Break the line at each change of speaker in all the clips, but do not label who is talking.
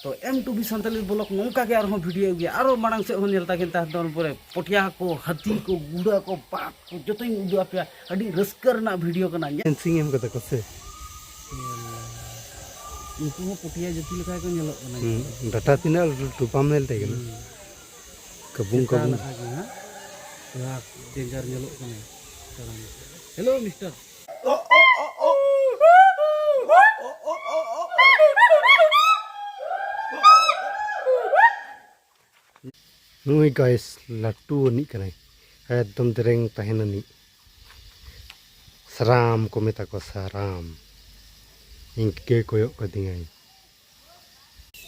तो M2B Santali blog नौका के आरो वीडियो गया आरो मांग से नेलता किन तार परे पटिया को हाथी को गुड़ा को बाघ को जतई उदु आपे अडी रस्कर ना वीडियो कना
फेंसिंग एम कते को से
इनको पटिया जति लका को नेलो कना
डाटा तिना टुपाम नेल ते कना कबुंग कबुंग
या डेंजर नेलो कना हेलो मिस्टर
नुई गाइस लट्टू नि कने एकदम दरेंग तहननी सराम को मेता को सराम इनके कोयो कदिंगाई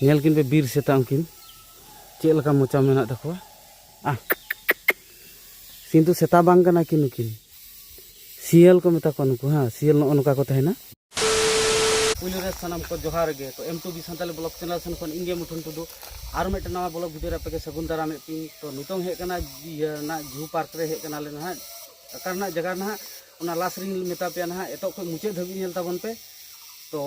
नेल किन पे बीर सेता उनकिन चे लका मोचा मेना तकवा आ सिंतु सेता बांग कना किन उनकिन सियल को मेता को नुको हां सियल नो नका को तहना पुलिस रे सनम को जोहार गे तो M2B सानताली ब्लॉग चैनल सन कोन इंगे मुठुन टुडू आरो मेट नवा ब्लॉग वीडियो रे पे सगुन दारा में पिंग तो नितों हे कना ना जू पार्क रे हे कना ले ना करना जगह ना ओना लास रिंग मेता पे ना एतो को मुचे धबी नेल ताबन पे तो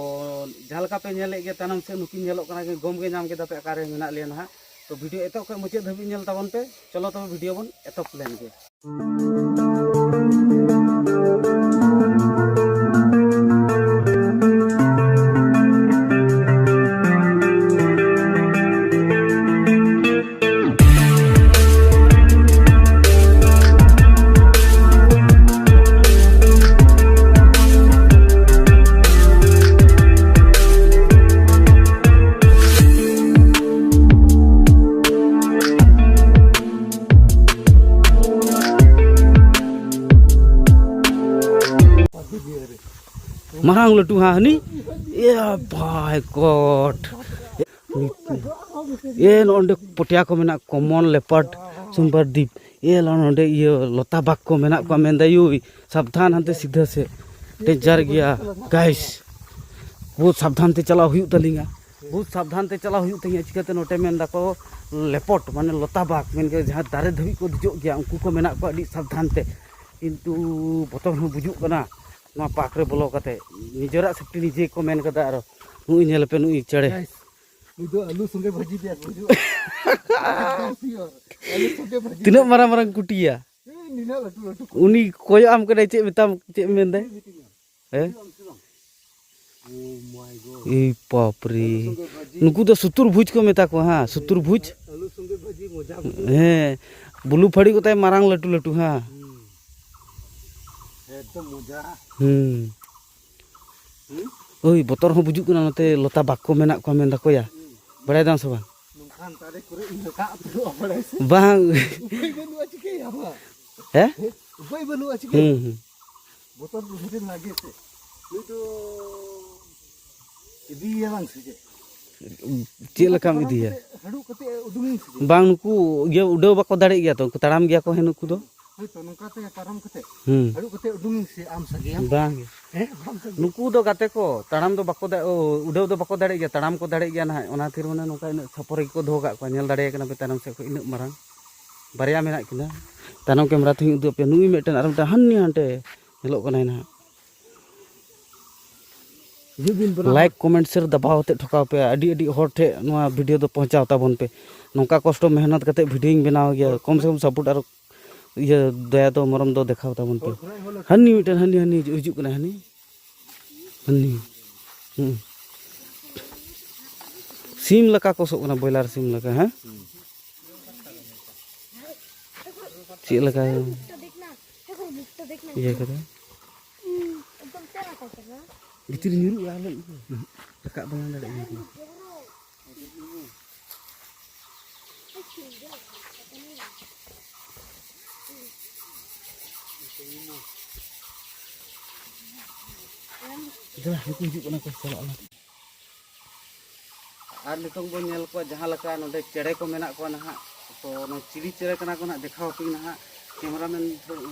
जहालका पे नेले गे तनम से नुकिन नेलो कना के गम गे नाम के दापे अकारे मेना ले ना तो वीडियो एतो को मुचे धबी नेल ताबन पे चलो तो वीडियो बन एतो plan gay marang lu tuh hani ya by god ye nonde potia ko mena common leopard sumber deep ye nonde ye lota bak ko mena ko menda yui सावधान हंते सीधा से डेंजर गया guys बहुत सावधान ते चला हुई तलिंगा बहुत सावधान ते चला हुई तलिंगा चिकाते नोटे मेन दाको लेपट माने लता बाक मेन के जहां दारे धबी को दिजो गया उनको को मेना को अडी सावधान ते किंतु बतर हो बुजुक कना ना पाक रे बोलो कते निजरा सेफ्टी निजे को मेन कदा आरो नुई नेल पे नुई चढ़े
दो आलू संगे भाजी दिया
तिना मारang marang कुटिया उनी कोय आम कदे चे मेताम चे मेन दे ए बाप रे नुकु तो सुतुर भुज को मेता को हां सुतुर भुज
आलू संगे भाजी मजा
हे बुलू फड़ी को ताय मारang लटू लटू हां
एकदम मजा
ओई बतर हो बुजुक ना नते लता बाक को मेना को मेन दाको या बड़ाय दाम सब
नोखान तारे करे इनका तो बड़ाय से
बांग
उबई बनुआ चिके याबा
हे
उबई बनुआ चिके बतर बुझे लागे से नु तो इदी या बांग से
चे लकाम इदी या
हडू कते उदुंगी से
बांग नुकु ये उडो बाको दाड़े गया तो तड़ाम गया को हे नुकु दो
तो नोकाते तारम कते हडू कते उदुंगी से आम सगे
बांग नुकु दो गाते को तड़ाम दो बाको उडो दो बाको दाड़े गया तड़ाम को दाड़े गया ना ओना थिर माने नोका इन छपर को धो का नेल दाड़े कना पे तनम से को इन मारang बारिया मेना किना तनम कैमरा थी उदु पे नुई मेटन आर मटा हन्नी हंटे नेलो कना ना लाइक कमेंट शेयर दबाव ते ठोकाव पे अडी अडी हर ठे नोआ वीडियो दो पहुंचाव ताबन पे नोका कष्ट मेहनत कते वीडियो बनाव गया कम से कम सपोर्ट आर ये दया तो मरम दो देखाव ताबन पे हन्नी मिटन हन्नी हन्नी हिजु कना हन्नी हन्नी सिम लका को सो कना बॉयलर सिम लका हैं ची लका ये करे गितिर nyuruh ya lo dekat bangan ada ini dah aku hidup kena ko salah lah ar nitong bon nyel ko jaha laka node cere ko menak ko na ha to no ciri cere kana ko na dekhaw ping na ha cameraman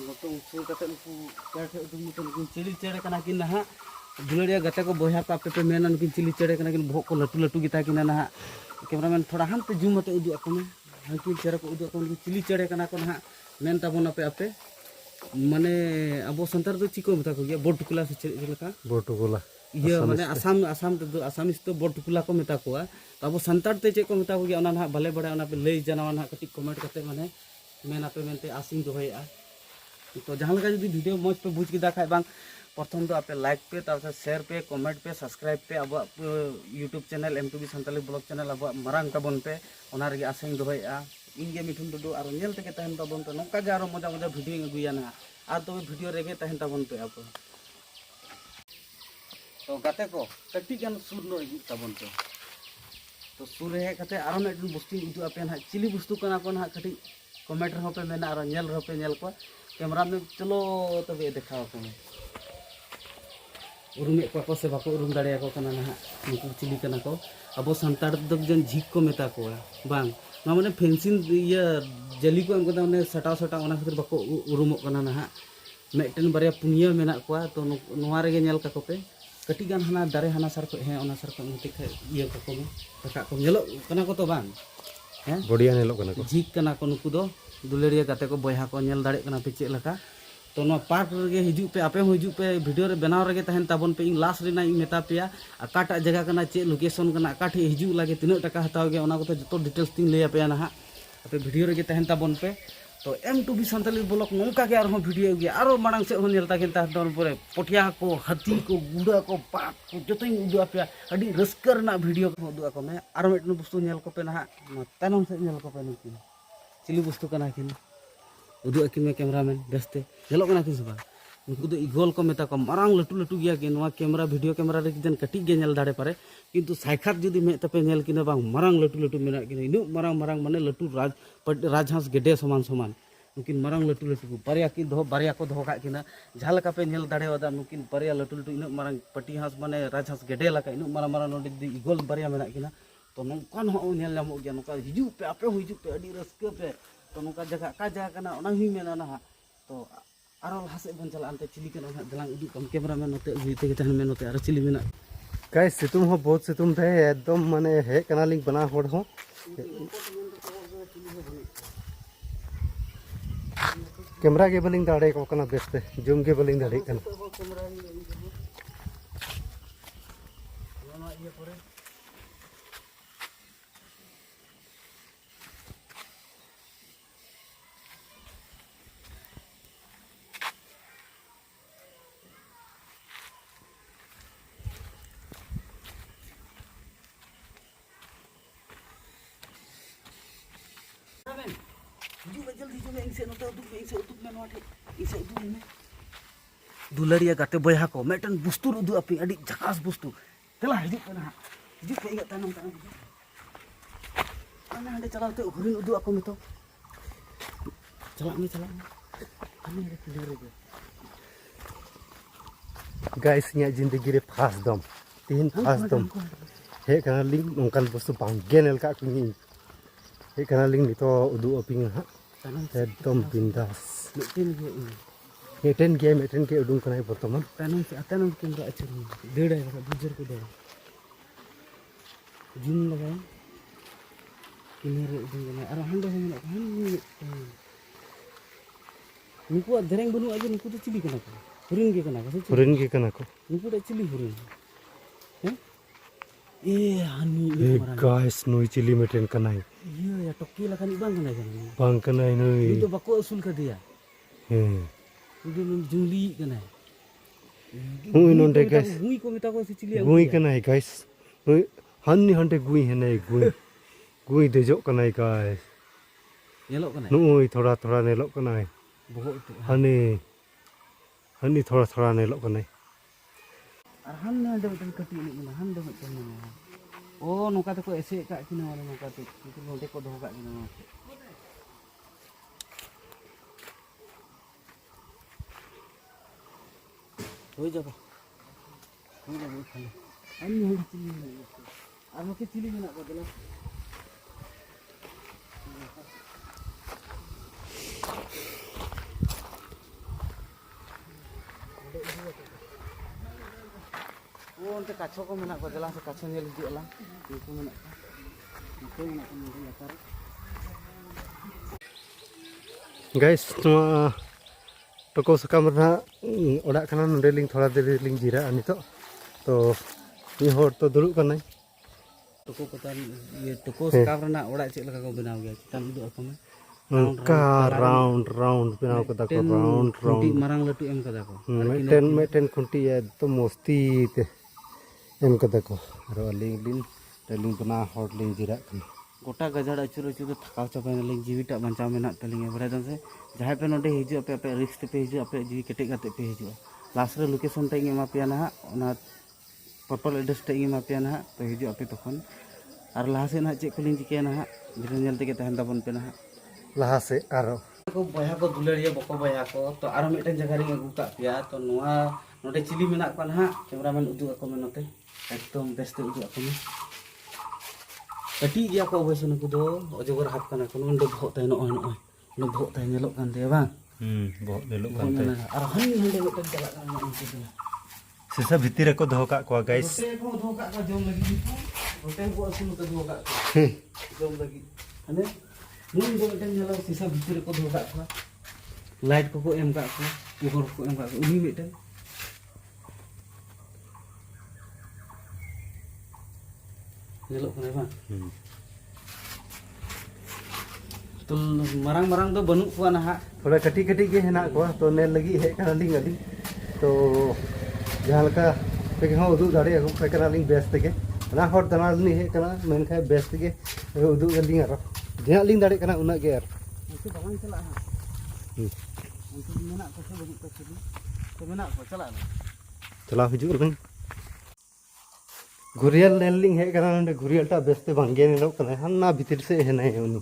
notong sur kate nuku cere udung nutong ciri cere kana kin na ha दुलड़िया गते को बोया को आपे पे मेना नुकिन chilli चढ़े कना किन भोक को लटू लटू गिता किना ना कैमरामैन थोड़ा हंते जूम मते उदु को में हंकिन चेहरा को उदु को चिली चढ़े कना को ना मेन ताबोन आपे आपे माने अब संतार तो चिको मेता को गया बोटुकुला से चेक लेका
बोटुकुला
iya माने आसाम आसाम तो आसामिस तो बोटुकुला को मेता को तो अब संतार ते चेक को मेता को गया ना भले बड़े पे लई जाना ना कटी कमेंट करते माने मेना पे मेनते आसिंग दोहया तो जहाँ लगा जो वीडियो मज पे बुझ किदा खाय बांग प्रथम तो आपे लाइक पे तार शेयर पे कमेंट पे सब्सक्राइब पे अब YouTube channel M2B Santali blog channel अब मारांग ताबन पे ओना रगे आसिंग दोहया इनगे मिठुन टुडू और नेल तके तहन ताबन पे नोका गे आरो मजा मजा वीडियो अगुया ना और तो वीडियो रेगे तहन ताबन पे अब तो गाते को कटी गान सुर नो हिजु ताबन पे तो सुर हे कते आरो मेडन बस्तु उदु आपे ना चिली बस्तु कना को ना कटी कमेंट रहो पे मेना और नेल रहो पे नेल को कैमरा में चलो तबे दिखाओ को उरुम को से बाको उरुम दाड़िया को कना ना नुकु चिली कना को अब संतार दब जन झिक को मेता को बांग ना माने फेंसिंग ये जली को हमको माने सटाव सटाव ओना खातिर बाको उरुम कना ना मेटन बारे पुनिया मेना को तो नोवा रेगे नेल का को पे कटी गान हना दारे हना सर को हे ओना सर को मिटिक ये को में टका को नेलो कना को तो बांग हैं
बढ़िया नेलो कना को
झिक कना को नुकु दो दुलेरिया गाते को बयहा को नेल दाड़े कना पे चेक लका तो नो पार्क रे हिजु पे आपे हिजु पे वीडियो रे बनाव रे तहन ताबन पे इन लास्ट रे ना मेता पेया अकाटा जगह कना चे लोकेशन कना अकाठी हिजु लागे तिना टका हताव गे ओना को जो डिटेल्स तिन ले पे ना आपे वीडियो रे तहन ताबन पे तो M2B सानताली ब्लॉग नोका के आरो वीडियो गे आरो मांग से हो नेलता के तहन परे पटिया को हाथी को गुड़ा को बाघ को जतई उदु पे अडी रस्कर ना वीडियो को उदु को में आरो मेटन वस्तु नेल को पे ना तनम से नेल को पे नुकिन चिली वस्तु कना किन उदु अकिन में कैमरामैन बेस्ते नेलो कना किन सबा नुकु दो इगोल को मेता को मारांग लटू लटू गया कि नोवा कैमरा वीडियो कैमरा रे जन कटी गे नेल दाड़े पारे किंतु साइखात जुदी में तपे नेल किन बांग मारांग लटू लटू मेना किन इनु मारांग मारांग माने लटू राजहंस गेडे समान समान नुकिन मारांग लटू लटू बारिया की दो बारिया को दो का किना झाल का पे नेल दाड़े वदा नुकिन बारिया लटू लटू इनु मारांग पटी हंस माने राजहंस गेडे लका इनु मारांग मारांग नोडी इगोल बारिया मेना किना तो नोकान हो नेल नामो गया नोका हिजु पे आपे हिजु पे अडी रस्के पे तो नोका जगह का जगह कना ओना ही मेना ना तो आरो लहासे बन चला अंते चिली कना दलांग उदु कम कैमरामैन नोते उइते के तहन में नोते आरो चिली मेना
गाइस सितुम हो बहुत सितुम थे एकदम माने हे कना लिंक बना होड़ हो कैमरा के बलिंग दाड़े को कना बेस्ते जूम के बलिंग दाड़े कना
दुलरिया गाते बयहा को मेटन बुस्तु उदु अपि अडी झकास बुस्तु तेला हिजु पे ना हिजु पे इगा तानम तानम ana hande चलाते हुरिन उदु ako meto चला में हमें रे क्लियर गे
गाइस nya जिंदगी रे फास्ट दम तीन फास्ट दम हे कना लिंक नोंकाल बस्तु बांगे नेल का कुनी हे कना लिंक नितो उदु अपिंग हा एकदम बिंदास मेटेन के उडुंग कनाय बर्तमान
तानम कैमरा अच्छा देड़ा है बुजर को दे जूम लगा किनेरे उडुंग कना और हंडे हंडे हन नुकु दरेंग बनु अजे नुकु तो चिली कना को हुरिन के कना को नुकु तो चिली हुरिन हैं ए हानी
गाइस नोई चिली मेटेन कनाय
ये या टोकी लगा नी
बांग कनाय नोई
तो बको असूल कर दिया उदु जुली कना
हुई नोंडे गाइस
हुई को मेता को चिली
गुई कनाय गाइस नोई हन्नी हंडे गुई हेने गुई देजो कनाय गाइस
नेलो कना
नोई थोड़ा थोड़ा नेलो कनाय
बहुत
हन्नी थोड़ा थोड़ा नेलो कनाय
और हन्ने हंडे बेटन कटी नि ना हंडे बेटन ओ नोका तो को ऐसे का किना वाला नोका तो नोंडे को दोगा किना हो जाबो खाली अन्य हंडे चिली और मके चिली मेना को देला वो उनते काछो को मेना को देला से काछो नेल हिजुला नुकु मेना को लतार
गाइस तो टको सकाम रहा ओड़ा कना नोडे लिंग थोड़ा देर लिंग जिरा नितो तो नि होर तो दुरुब कनाई
टको पता ये टको सकाम रना ओड़ा चेक लगा को बनाव गया चितान उदु ako me
उनका राउंड राउंड बनाव कदा को राउंड
खुंटी
round
marang latu em kada ko
मेटेन खुंटी एकदम मस्ती ते एम कदा को आरो लिंग लिंग बना होर लिंग जिरा कना
गोटा गजाड़ अचुर अचुर थकाव चापायना लिंग जीविटा बंचाव मेना तलिंगे बराय दन से जहां पे नोडे हिजु अपे अपे रिस्क पे हिजु अपे जीवी केटे गाते पे हिजु लास्ट रे लोकेशन टे एमा पिया ना ओना पर्पल एड्रेस टे एमा पिया ना तो हिजु अपे तखन आर लाहा से ना चे को लिंग जिके ना बिना नेल तेगे तहन ताबन पे ना
लहा से आरो
को बया को दुलरिया बको बया को तो आरो मिटन जगह रे अगु का पिया तो नोआ नोडे चिली मेना को ना कैमरामैन उदु ako me नोते एकदम बेस्ट उदु ako me कटी गया को अवश्य नुकु दो अजगर हाथ कना को नोंडे भोग तय नोय नोय नो भोग तय नेलोक कान ते बांग
बहुत लेलो कांते
और हन हंडे मिटन चला कान उनकु दो
सिसा भीतर को दो का को गाइस
गोटे को दो का जोम लगी गोटे को असुल को दो का जोम लगी हने नुन दो मिटन नेलो सिसा भीतर को दो का लाइट को एम का को ऊपर को एम का उनी मिटन नेलोक कान बांग तो marang marang तो बनू को ना
थोड़ा कटी कटी के हेना को तो नेल लगी हे कना लिंग अली तो जहां लका पे हो उदु दाड़े को पे कना लिंग बेस्ट के ना होर दना नि हे कना मेन खाय बेस्ट के उदु लिंग आरो जहां लिंग दाड़े कना उना के यार
उनके बांग चला हां उनके मेना को से बदु तो चली तो मेना को चला
चला हिजु लिंग घुरियल नेल लिंग हे कना नडे घुरियलटा बेस्ट बांगे नेलो कना हन्ना भीतर से हेना है उनी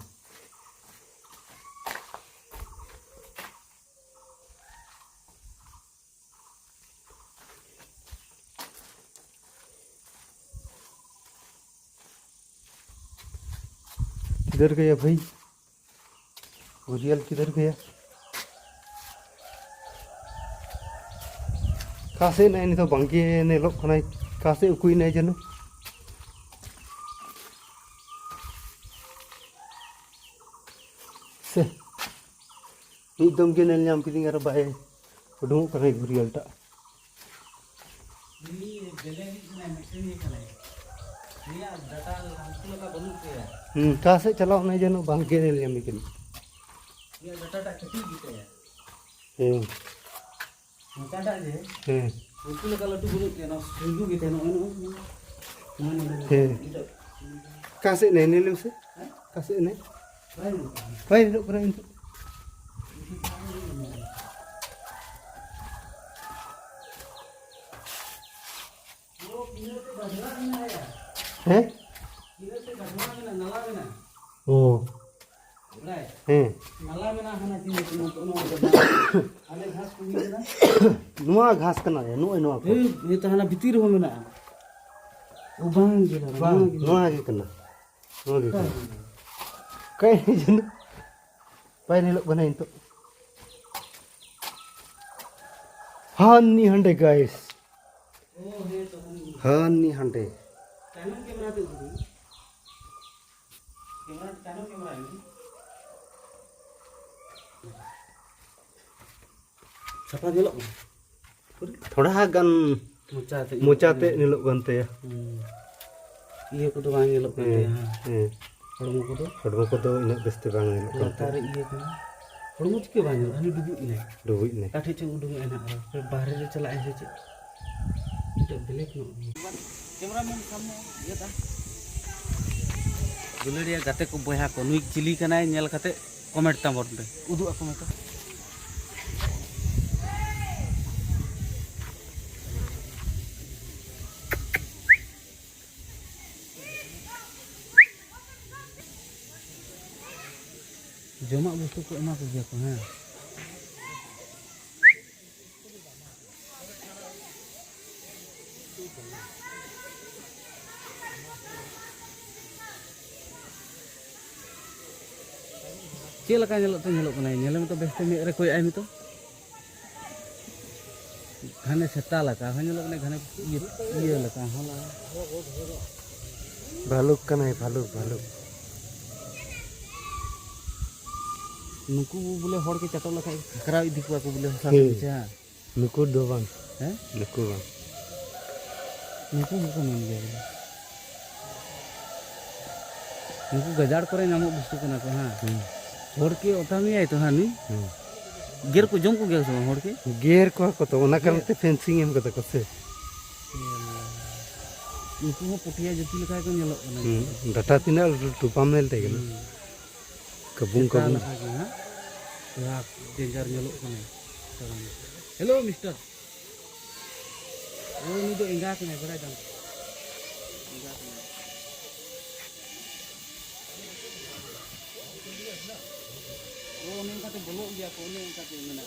किधर गया भाई घुरियल किधर गया कासे नहीं तो बांगे ने लोग खाना कासे उकुई नहीं जनो से एकदम के नेल नाम किदिंग आरो बाय उडुंग करे घुरियलटा
ini bele ni mesin ni kana dia data हमको लगा बनू के
कासे चलाओ नहीं जनो बांगे नेल नाम किन
ये data टा कटी गीते
हे
मुकाडा जे
हे
हमको लगा लटू बनू के ना सुंदू गीते ना
हे कासे नहीं नेल से कासे नहीं भाई लो पर इन हैं ओ हैं नुआ घास कना है नुआ नुआ को
ये तो हना भीतर हो मेना ओ बांग गेला
नुआ के कना नुआ के कना कई जन पाई ने लोग बनाइन तो हानी हंडे गाइस
ओ हे तो
हानी हंडे
कैनन कैमरा पे उठी कैमरा कैनन कैमरा है सफा गेलो
थोड़ा गन
मुचाते
मुचाते निलो गनते
ये को तो बांग गेलो
हैं
हड़मो को तो
इना बेस्ते बांग निलो
लतार ये को हड़मो के बांग गेलो हनी डुबु इने
डुबुई ने
काठे चे उडुंग एना फिर बाहर रे चला ऐसे चे तो ब्लैक नो कैमरामैन सामने ये ता दुलरिया गाते को बया को नुई चिली कनाय नेल खाते कमेंट ता बटन पे उदु ako me तो जमा वस्तु को एमा को गया को हैं चे लका नेलोक कनाय नेले में तो बेस्ते में रे कोई आइमी तो घने सेता लका हो नेलोक ने घने ये लका होला
भालुक कना है भालुक भालुक
नुकु बोले हर के चटो लखा खकरा इदी को बोले हसा
हम्म।
बिचा
नुकु दो बang
हैं
नुकु bang
नुकु को मन गया बोले नुकु गजाड़ करे नामो बुस्तु कना को हां हर के ओतामी आई तो हानी गेर को जम को गया सो हर के
गेर को तो ओना कारण ते फेंसिंग एम कता को से
नुकु हो पुटिया जति लखा को नेलो कना
डाटा तिना टुपाम नेल ते गना कबुंग कबुंग
हां या डेंजर नेलो कना हेलो मिस्टर ओ नी तो इंगा कना बड़ा दम इंगा कना ओ ने का तो बोलो गया को ने का तो मेना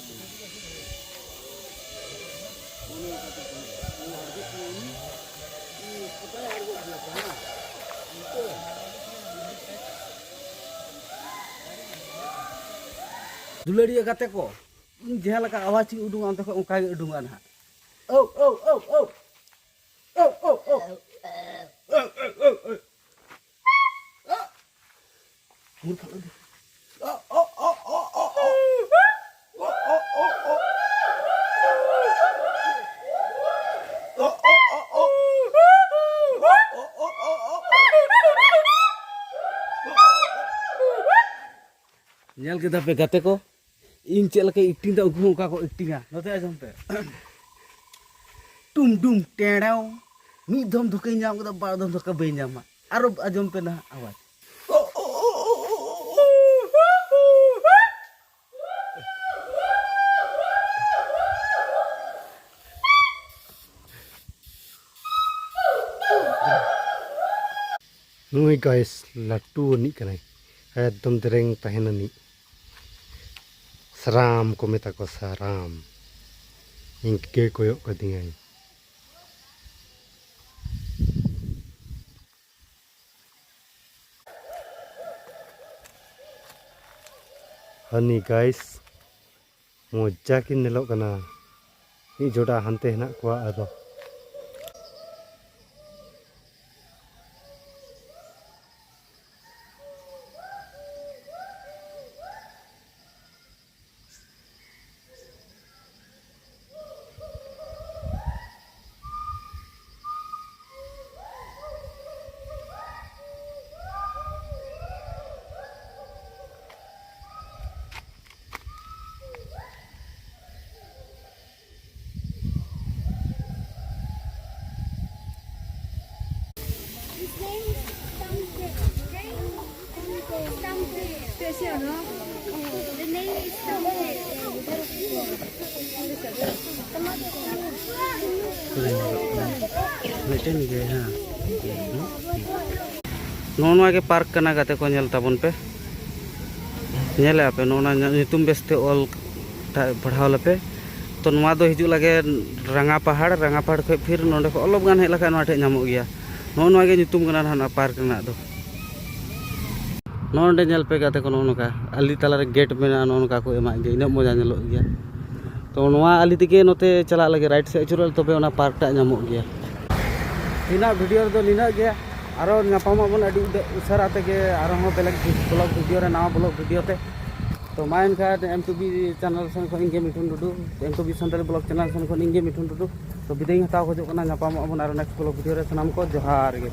ओ ने का तो वो हरदे को नी पता है हरदे गया ना दुलड़िया गाते को जहाँ लगा आवाज उडूंग अंत को उनका उडूंगा ना ओ ओ ओ ओ ओ ओ ओ nyal kita pe gate ko इन चल के एक्टिंग दा उगु का को एक्टिंगा नते आजम पे टुम टुम टेड़ाव मी धम धुके जाम का बार धम धुके बे जामा आरो आजम पे ना आवाज
नुई गाइस लट्टू नि कनाई एकदम दरेंग तहननी सराम को मेता को सराम इनके कोयो कदिंगाई हनी गाइस मोजा किन नेलो कना नि जोड़ा हनते हना को आदो
Special, no? The name is Thumbtail.
Mitten गए हां नोनवा के पार्क कना गाते को नेल ताबन पे नेले आपे नोना नितुम बेस्ते ऑल पढ़ाव लपे तो नवा दो हिजु लगे रंगा पहाड़ खै फिर नोंडे को अलग गान हे लखा नवा ठे नामो गया नोनवा के नितुम कना ना पार्क ना दो नोंडे नेल पे गाते को नोनका अली तला रे गेट मेना नोनका को एमा गे इना मजा नेलो गया तो नवा अली तिके नोते चला लगे राइट से अचुरल तबे ओना पार्क टा नामो गया इना वीडियो रे दो लिना गया आरो नापामा बन अडी उसारा तेगे आरो हो बेलेग ब्लॉग वीडियो रे नावा ब्लॉग वीडियो ते तो माइन का M2B चैनल सन को इंगे मिठुन डुडू M2B संताली ब्लॉग चैनल सन को इंगे मिठुन डुडू तो बिदाई हताव खोजो कना नापामा बन आरो नेक्स्ट ब्लॉग वीडियो रे सनाम को जोहार गे।